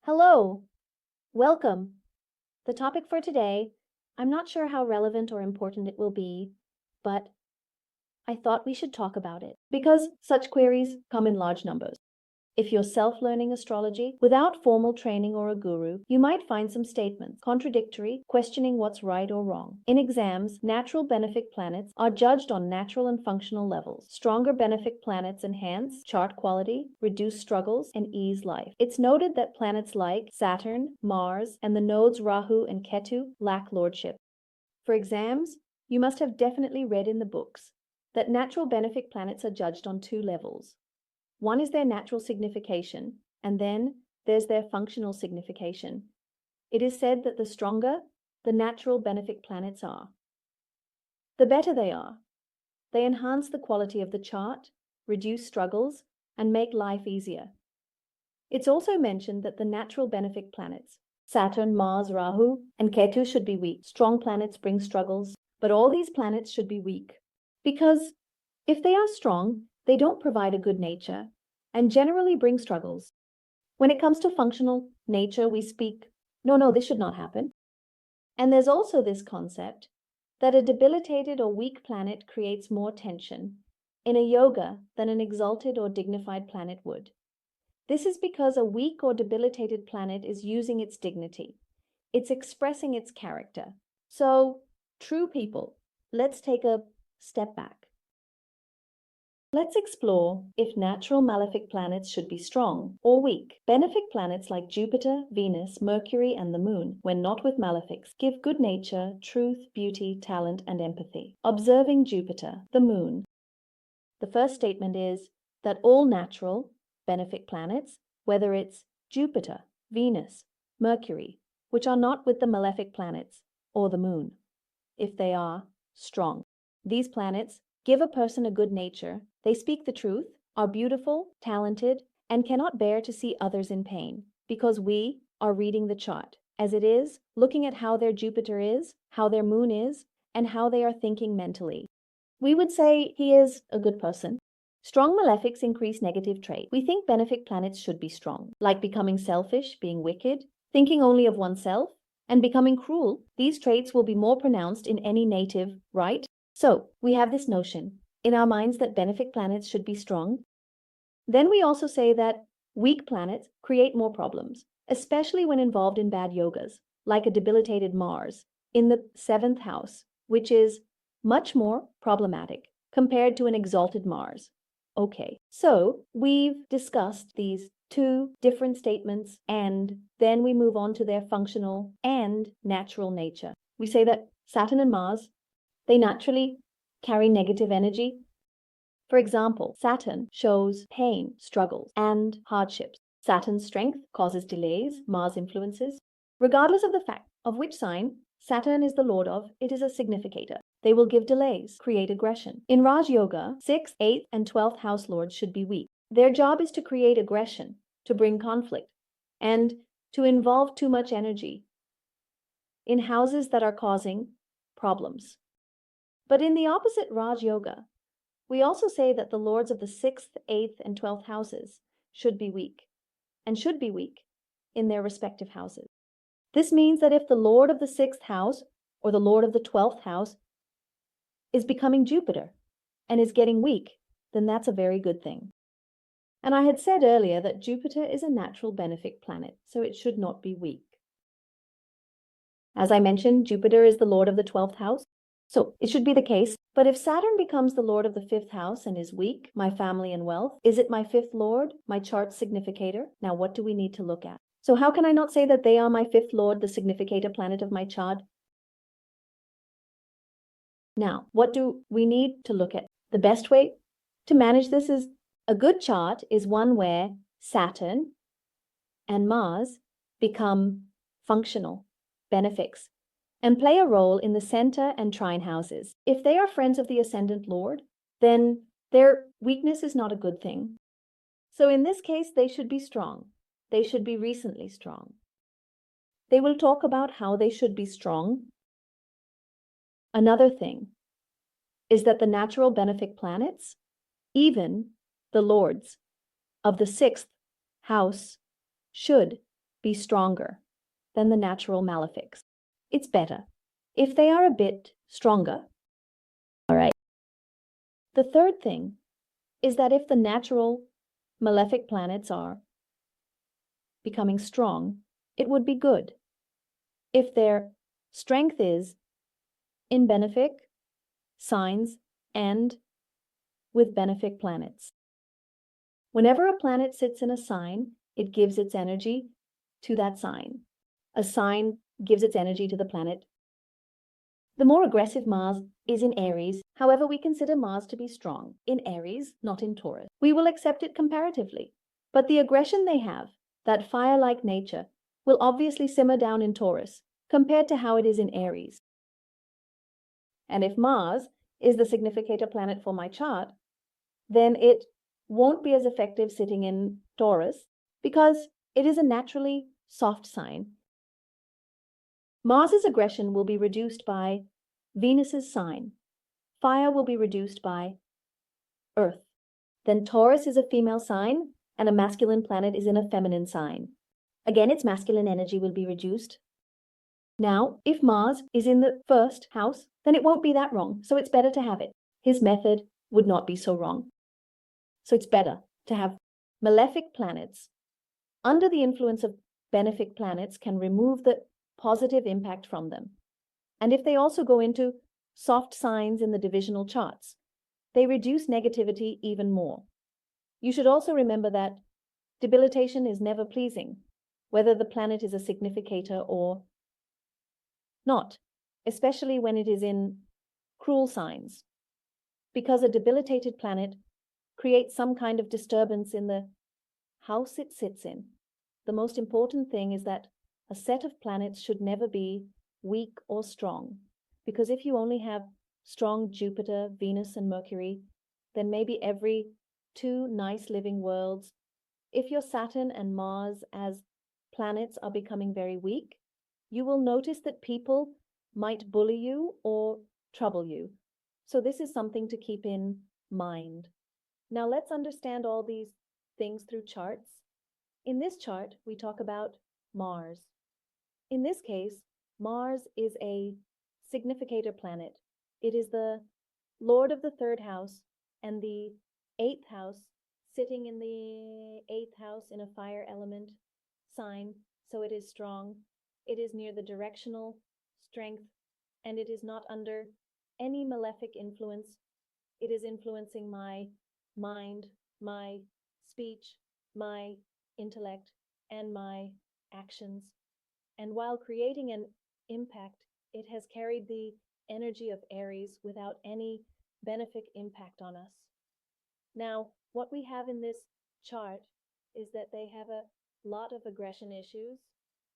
Hello, welcome. The topic for today, I'm not sure how relevant or important it will be, but I thought we should talk about it because such queries come in large numbers. If you're self-learning astrology without formal training or a guru, you might find some statements contradictory, questioning what's right or wrong. In exams, natural benefic planets are judged on natural and functional levels. Stronger benefic planets enhance chart quality, reduce struggles, and ease life. It's noted that planets like Saturn, Mars, and the nodes Rahu and Ketu lack lordship. For exams, you must have definitely read in the books that natural benefic planets are judged on two levels. One is their natural signification, and then there's their functional signification. It is said that the stronger the natural benefic planets are, the better they are. They enhance the quality of the chart, reduce struggles, and make life easier. It's also mentioned that the natural benefic planets, Saturn, Mars, Rahu, and Ketu, should be weak. Strong planets bring struggles, but all these planets should be weak. Because if they are strong, they don't provide a good nature and generally bring struggles. When it comes to functional nature, we speak, no, this should not happen. And there's also this concept that a debilitated or weak planet creates more tension in a yoga than an exalted or dignified planet would. This is because a weak or debilitated planet is using its dignity. It's expressing its character. So, true people, let's take a step back. Let's explore if natural malefic planets should be strong or weak. Benefic planets like Jupiter, Venus, Mercury, and the Moon, when not with malefics, give good nature, truth, beauty, talent, and empathy. Observing Jupiter, the Moon. The first statement is that all natural, benefic planets, whether it's Jupiter, Venus, Mercury, which are not with the malefic planets, or the Moon, if they are strong. These planets give a person a good nature, they speak the truth, are beautiful, talented, and cannot bear to see others in pain, because we are reading the chart as it is, looking at how their Jupiter is, how their Moon is, and how they are thinking mentally. We would say he is a good person. Strong malefics increase negative traits. We think benefic planets should be strong, like becoming selfish, being wicked, thinking only of oneself, and becoming cruel. These traits will be more pronounced in any native, right? So, we have this notion in our minds that benefic planets should be strong. Then we also say that weak planets create more problems, especially when involved in bad yogas, like a debilitated Mars in the 7th house, which is much more problematic compared to an exalted Mars. Okay, so we've discussed these two different statements, and then we move on to their functional and natural nature. We say that Saturn and Mars, they naturally carry negative energy. For example, Saturn shows pain, struggles, and hardships. Saturn's strength causes delays, Mars influences. Regardless of the fact of which sign Saturn is the lord of, it is a significator. They will give delays, create aggression. In Raj Yoga, 6th, 8th, and 12th house lords should be weak. Their job is to create aggression, to bring conflict, and to involve too much energy in houses that are causing problems. But in the opposite Raj Yoga, we also say that the lords of the 6th, 8th, and 12th houses should be weak, and should be weak in their respective houses. This means that if the lord of the 6th house or the lord of the 12th house is becoming Jupiter and is getting weak, then that's a very good thing. And I had said earlier that Jupiter is a natural benefic planet, so it should not be weak. As I mentioned, Jupiter is the lord of the 12th house, so it should be the case. But if Saturn becomes the lord of the 5th house and is weak, my family and wealth, is it my 5th lord, my chart significator? Now, what do we need to look at? So how can I not say that they are my 5th lord, the significator planet of my chart? Now, what do we need to look at? The best way to manage this is a good chart is one where Saturn and Mars become functional, benefics, and play a role in the center and trine houses. If they are friends of the ascendant lord, then their weakness is not a good thing. So in this case, they should be strong. They should be recently strong. They will talk about how they should be strong. Another thing is that the natural benefic planets, even the lords of the 6th house, should be stronger than the natural malefics. It's better if they are a bit stronger. All right. The third thing is that if the natural malefic planets are becoming strong, it would be good. If their strength is in benefic signs and with benefic planets. Whenever a planet sits in a sign, it gives its energy to that sign. A sign gives its energy to the planet. The more aggressive Mars is in Aries, however, we consider Mars to be strong in Aries, not in Taurus. We will accept it comparatively. But the aggression they have, that fire-like nature, will obviously simmer down in Taurus compared to how it is in Aries. And if Mars is the significator planet for my chart, then it won't be as effective sitting in Taurus because it is a naturally soft sign. Mars's aggression will be reduced by Venus's sign. Fire will be reduced by Earth. Then Taurus is a female sign and a masculine planet is in a feminine sign. Again, its masculine energy will be reduced. Now, if Mars is in the first house, then it won't be that wrong, so it's better to have it. His method would not be so wrong. So it's better to have malefic planets under the influence of benefic planets can remove the positive impact from them. And if they also go into soft signs in the divisional charts, they reduce negativity even more. You should also remember that debilitation is never pleasing, whether the planet is a significator or not, especially when it is in cruel signs, because a debilitated planet creates some kind of disturbance in the house it sits in. The most important thing is that a set of planets should never be weak or strong, because if you only have strong Jupiter, Venus, and Mercury, then maybe every two nice living worlds. If your Saturn and Mars as planets are becoming very weak, you will notice that people might bully you or trouble you. So this is something to keep in mind. Now let's understand all these things through charts. In this chart, we talk about Mars. In this case, Mars is a significator planet. It is the lord of the third house and the eighth house, sitting in the eighth house in a fire element sign, so it is strong. It is near the directional strength, and it is not under any malefic influence. It is influencing my mind, my speech, my intellect, and my actions. And while creating an impact, it has carried the energy of Aries without any benefic impact on us. Now, what we have in this chart is that they have a lot of aggression issues,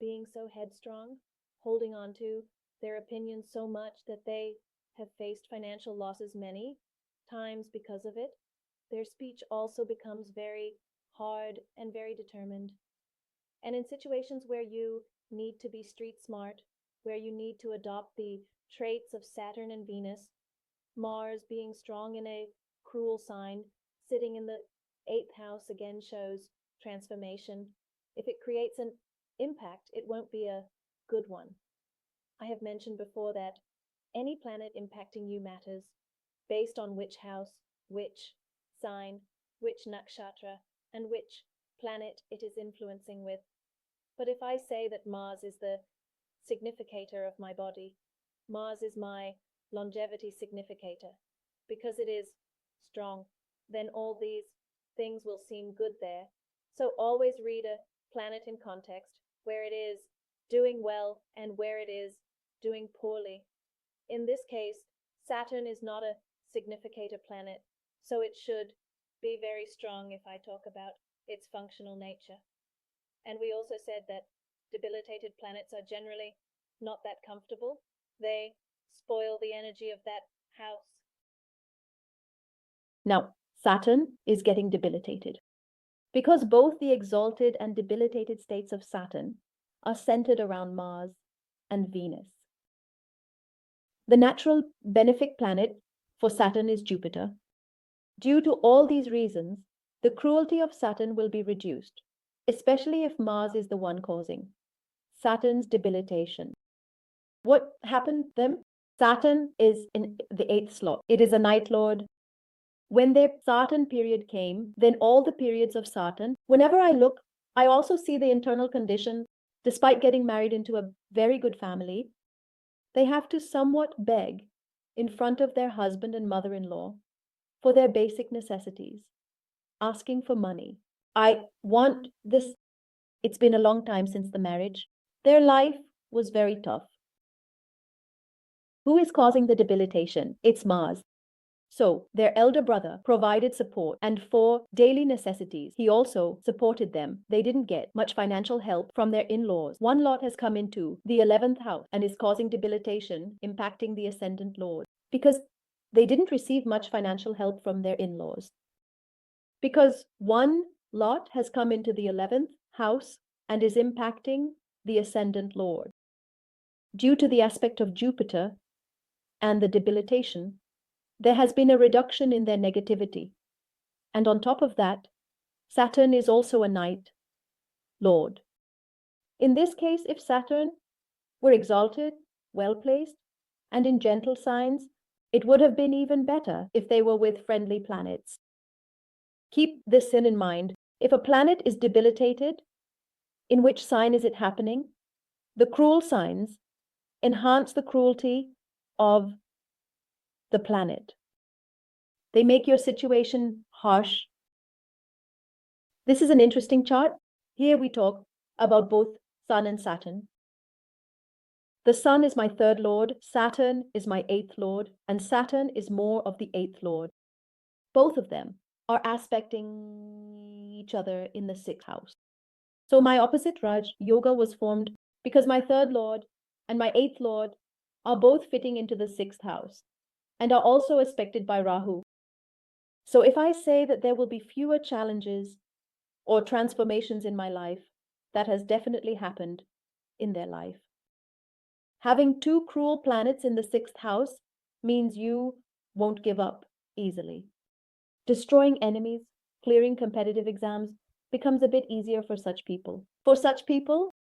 being so headstrong, holding on to their opinions so much that they have faced financial losses many times because of it. Their speech also becomes very hard and very determined. And in situations where you need to be street smart, where you need to adopt the traits of Saturn and Venus, Mars being strong in a cruel sign, sitting in the eighth house again shows transformation. If it creates an impact, it won't be a good one. I have mentioned before that any planet impacting you matters based on which house, which sign, which nakshatra, and which planet it is influencing with. But if I say that Mars is the significator of my body, Mars is my longevity significator, because it is strong, then all these things will seem good there. So always read a planet in context, where it is doing well and where it is doing poorly. In this case, Saturn is not a significator planet, so it should be very strong if I talk about its functional nature. And we also said that debilitated planets are generally not that comfortable. They spoil the energy of that house. Now, Saturn is getting debilitated because both the exalted and debilitated states of Saturn are centered around Mars and Venus. The natural benefic planet for Saturn is Jupiter. Due to all these reasons, the cruelty of Saturn will be reduced. especially if Mars is the one causing Saturn's debilitation. What happened to them? Saturn is in the eighth slot. It is a night lord. When their Saturn period came, then all the periods of Saturn, whenever I look, I also see the internal condition. Despite getting married into a very good family, they have to somewhat beg in front of their husband and mother-in-law for their basic necessities, asking for money. I want this. It's been a long time since the marriage. Their life was very tough. Who is causing the debilitation? It's Mars. So their elder brother provided support, and for daily necessities, he also supported them. They didn't get much financial help from their in-laws. One lot has come into the 11th house and is causing debilitation, impacting the ascendant lord, because they didn't receive much financial help from their in-laws. Because one lot has come into the 11th house and is impacting the ascendant lord. Due to the aspect of Jupiter and the debilitation, there has been a reduction in their negativity. And on top of that, Saturn is also a night lord. In this case, if Saturn were exalted, well-placed, and in gentle signs, it would have been even better if they were with friendly planets. Keep this in mind. If a planet is debilitated, in which sign is it happening? The cruel signs enhance the cruelty of the planet. They make your situation harsh. This is an interesting chart. Here we talk about both Sun and Saturn. The Sun is my third lord, Saturn is my eighth lord, and Saturn is more of the eighth lord. Both of them are aspecting each other in the sixth house. So my opposite Raj Yoga was formed because my third lord and my eighth lord are both fitting into the sixth house and are also aspected by Rahu. So if I say that there will be fewer challenges or transformations in my life, that has definitely happened in their life. Having two cruel planets in the sixth house means you won't give up easily. Destroying enemies, clearing competitive exams becomes a bit easier for such people. For such people,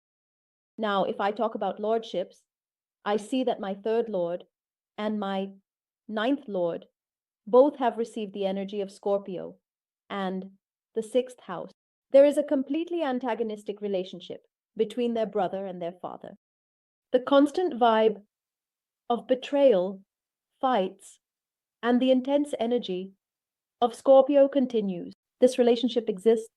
now if I talk about lordships, I see that my third lord and my ninth lord both have received the energy of Scorpio and the sixth house. There is a completely antagonistic relationship between their brother and their father. The constant vibe of betrayal, fights, and the intense energy of Scorpio continues. This relationship exists.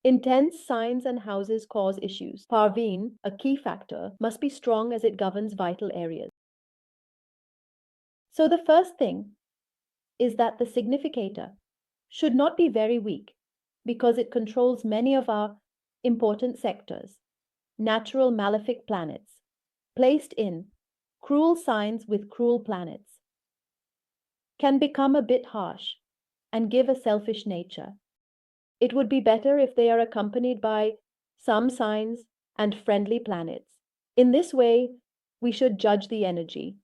Intense signs and houses cause issues. Parveen, a key factor, must be strong as it governs vital areas. So the first thing is that the significator should not be very weak because it controls many of our important sectors. Natural malefic planets, placed in cruel signs with cruel planets, can become a bit harsh and give a selfish nature. It would be better if they are accompanied by some signs and friendly planets. In this way, we should judge the energy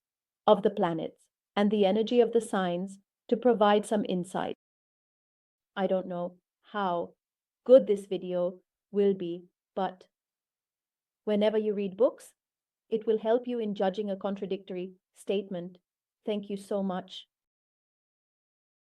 of the planets and the energy of the signs to provide some insight. I don't know how good this video will be, but whenever you read books, it will help you in judging a contradictory statement. Thank you so much.